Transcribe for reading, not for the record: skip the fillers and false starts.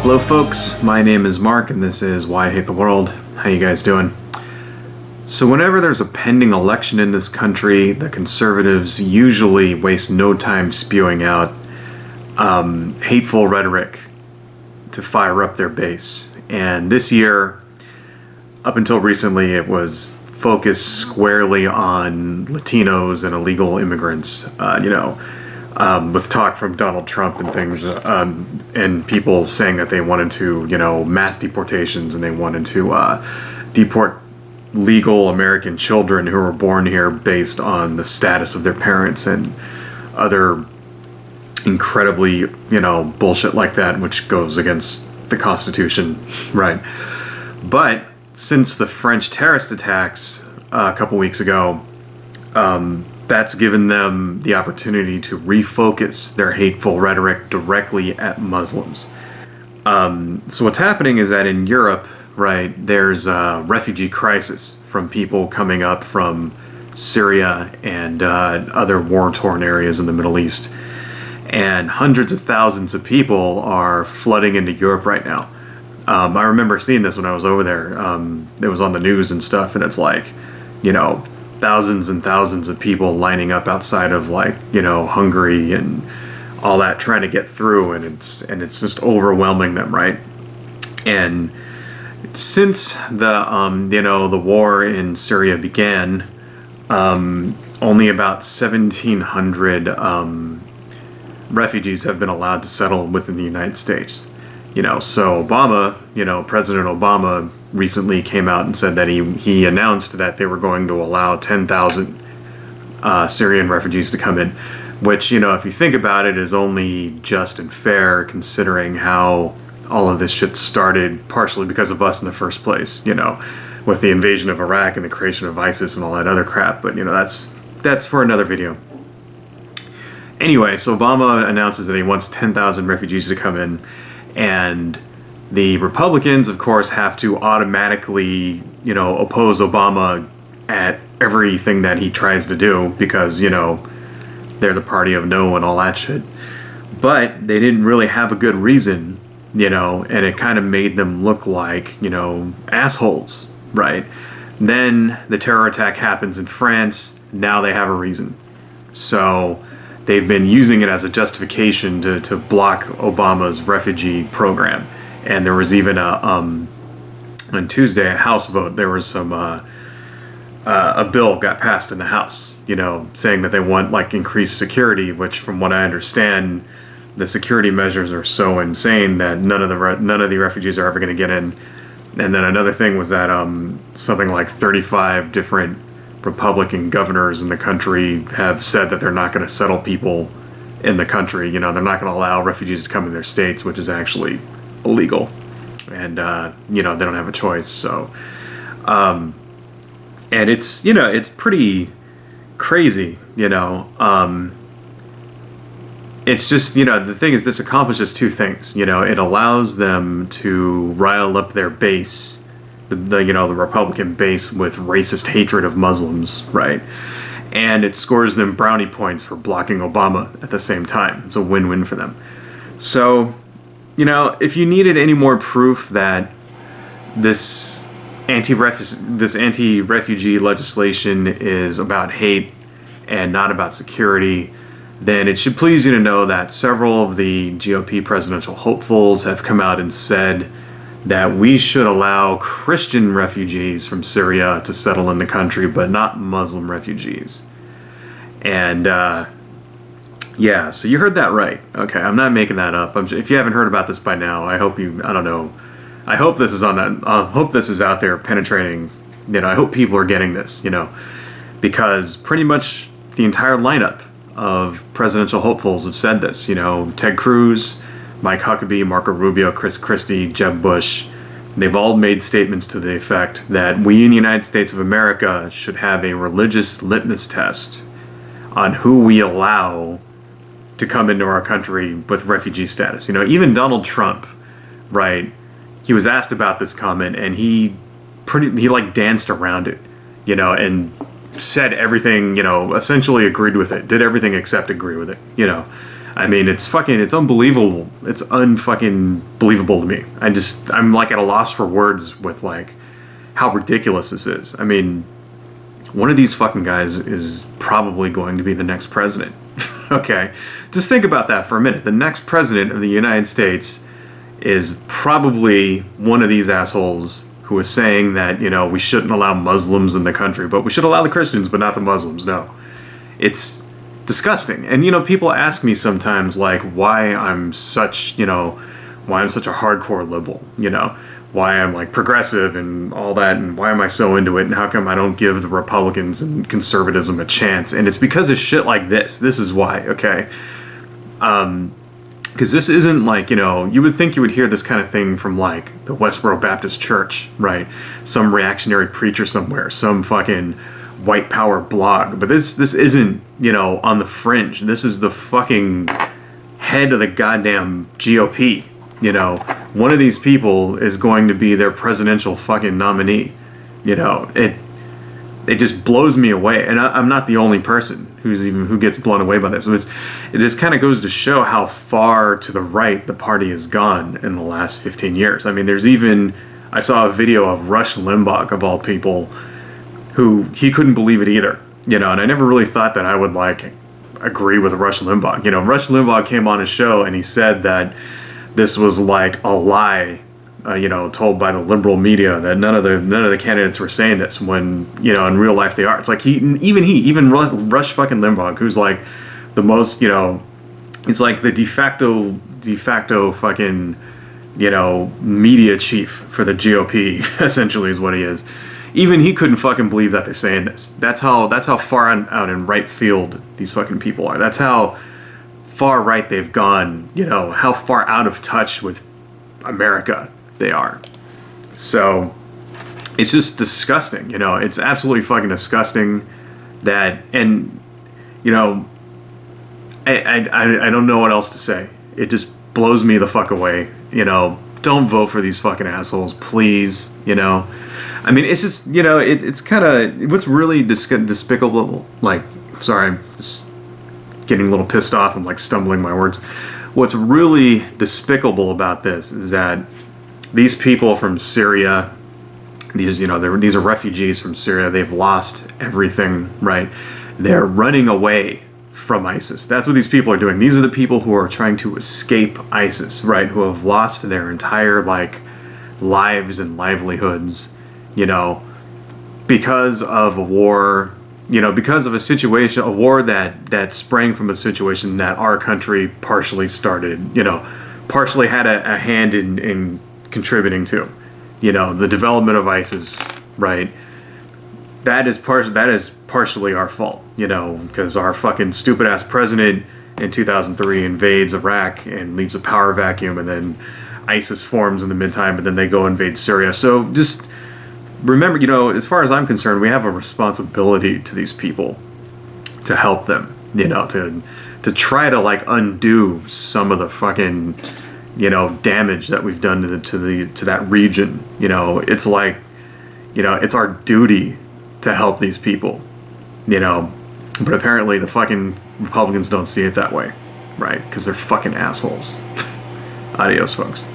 Hello folks, my name is Mark and this is Why I Hate the World. How you guys doing? So whenever there's a pending election in this country, the conservatives usually waste no time spewing out hateful rhetoric to fire up their base. And this year, up until recently, it was focused squarely on Latinos and illegal immigrants, with talk from Donald Trump and things, and people saying that they wanted to, mass deportations and they wanted to deport legal American children who were born here based on the status of their parents and other incredibly, bullshit like that, which goes against the Constitution, right? But since the French terrorist attacks a couple weeks ago, that's given them the opportunity to refocus their hateful rhetoric directly at Muslims. So what's happening is that in Europe, right, there's a refugee crisis from people coming up from Syria and other war-torn areas in the Middle East. And hundreds of thousands of people are flooding into Europe right now. I remember seeing this when I was over there. It was on the news and stuff, and it's like, thousands and thousands of people lining up outside of Hungary and all that, trying to get through, and it's just overwhelming them, right? And since the war in Syria began, only about 1,700 refugees have been allowed to settle within the United States. So Obama, President Obama recently came out and said that he announced that they were going to allow 10,000 Syrian refugees to come in, which, if you think about it, is only just and fair considering how all of this shit started partially because of us in the first place, with the invasion of Iraq and the creation of ISIS and all that other crap. But, that's for another video. Anyway, so Obama announces that he wants 10,000 refugees to come in, and the Republicans, of course, have to automatically, oppose Obama at everything that he tries to do because, they're the party of no and all that shit. But they didn't really have a good reason, and it kind of made them look like, assholes, right? Then the terror attack happens in France. Now they have a reason. So they've been using it as a justification to block Obama's refugee program. And there was even on Tuesday, a House vote. There was a bill got passed in the House, saying that they want increased security, which from what I understand, the security measures are so insane that none of the refugees are ever going to get in. And then another thing was that something like 35 different Republican governors in the country have said that they're not going to settle people in the country. They're not going to allow refugees to come in their states, which is actually illegal. And, they don't have a choice. So, and it's, it's pretty crazy, it's just, the thing is, this accomplishes two things. It allows them to rile up their base, the Republican base, with racist hatred of Muslims, right? And it scores them brownie points for blocking Obama at the same time. It's a win-win for them. So, if you needed any more proof that this anti-refugee legislation is about hate and not about security, then it should please you to know that several of the GOP presidential hopefuls have come out and said that we should allow Christian refugees from Syria to settle in the country, but not Muslim refugees. And, so you heard that right. Okay, I'm not making that up. If you haven't heard about this by now, I hope this is hope this is out there penetrating. I hope people are getting this, because pretty much the entire lineup of presidential hopefuls have said this. Ted Cruz, Mike Huckabee, Marco Rubio, Chris Christie, Jeb Bush, they've all made statements to the effect that we in the United States of America should have a religious litmus test on who we allow to come into our country with refugee status. Even Donald Trump, right, he was asked about this comment and he danced around it, and said everything, essentially agreed with it, did everything except agree with it, I mean, it's unbelievable. It's unfucking believable to me. I'm like at a loss for words with like how ridiculous this is. I mean, one of these fucking guys is probably going to be the next president. Okay, just think about that for a minute. The next president of the United States is probably one of these assholes who is saying that, you know, we shouldn't allow Muslims in the country, but we should allow the Christians, but not the Muslims. No, it's disgusting. And, you know, people ask me sometimes, like, why I'm such a hardcore liberal, you know, why I'm like progressive and all that, and why am I so into it, and how come I don't give the Republicans and conservatism a chance? And it's because of shit like this. This is why, okay? Because this isn't like, you know, you would think you would hear this kind of thing from like the Westboro Baptist Church, right? Some reactionary preacher somewhere, some fucking white power blog. But this isn't, you know, on the fringe. This is the fucking head of the goddamn GOP. You know, one of these people is going to be their presidential fucking nominee. You know, it just blows me away, and I'm not the only person who gets blown away by this. So this kind of goes to show how far to the right the party has gone in the last 15 years. I mean, I saw a video of Rush Limbaugh, of all people, who he couldn't believe it either. You know, and I never really thought that I would like agree with Rush Limbaugh. You know, Rush Limbaugh came on his show and he said that this was like a lie, you know, told by the liberal media, that none of the candidates were saying this, when, you know, in real life they are. It's like even Rush fucking Limbaugh, who's like the most, you know, he's like the de facto fucking, you know, media chief for the GOP, essentially is what he is. Even he couldn't fucking believe that they're saying this. That's how far out in right field these fucking people are. That's how far right they've gone, you know, how far out of touch with America they are. So it's just disgusting, you know, it's absolutely fucking disgusting that, and, you know, I don't know what else to say. It just blows me the fuck away, you know. Don't vote for these fucking assholes, please, you know. I mean, it's just, you know, it's kind of, what's really despicable, like, sorry, I'm just getting a little pissed off, I'm like stumbling my words. What's really despicable about this is that these people from Syria, these are refugees from Syria, they've lost everything, right? They're running away from ISIS. That's what these people are doing. These are the people who are trying to escape ISIS, right? Who have lost their entire, like, lives and livelihoods, you know, because of a war, you know, because of a war that sprang from a situation that our country partially started, you know, partially had a hand in contributing to, you know, the development of ISIS, right? That is partially our fault, you know, because our fucking stupid ass president in 2003 invades Iraq and leaves a power vacuum, and then ISIS forms in the meantime, but then they go invade Syria. So just remember, you know, as far as I'm concerned, we have a responsibility to these people to help them, you know, to try to like undo some of the fucking, you know, damage that we've done to that region. You know, it's like, you know, it's our duty to help these people, you know, but apparently the fucking Republicans don't see it that way, right? Because they're fucking assholes. Adios, folks.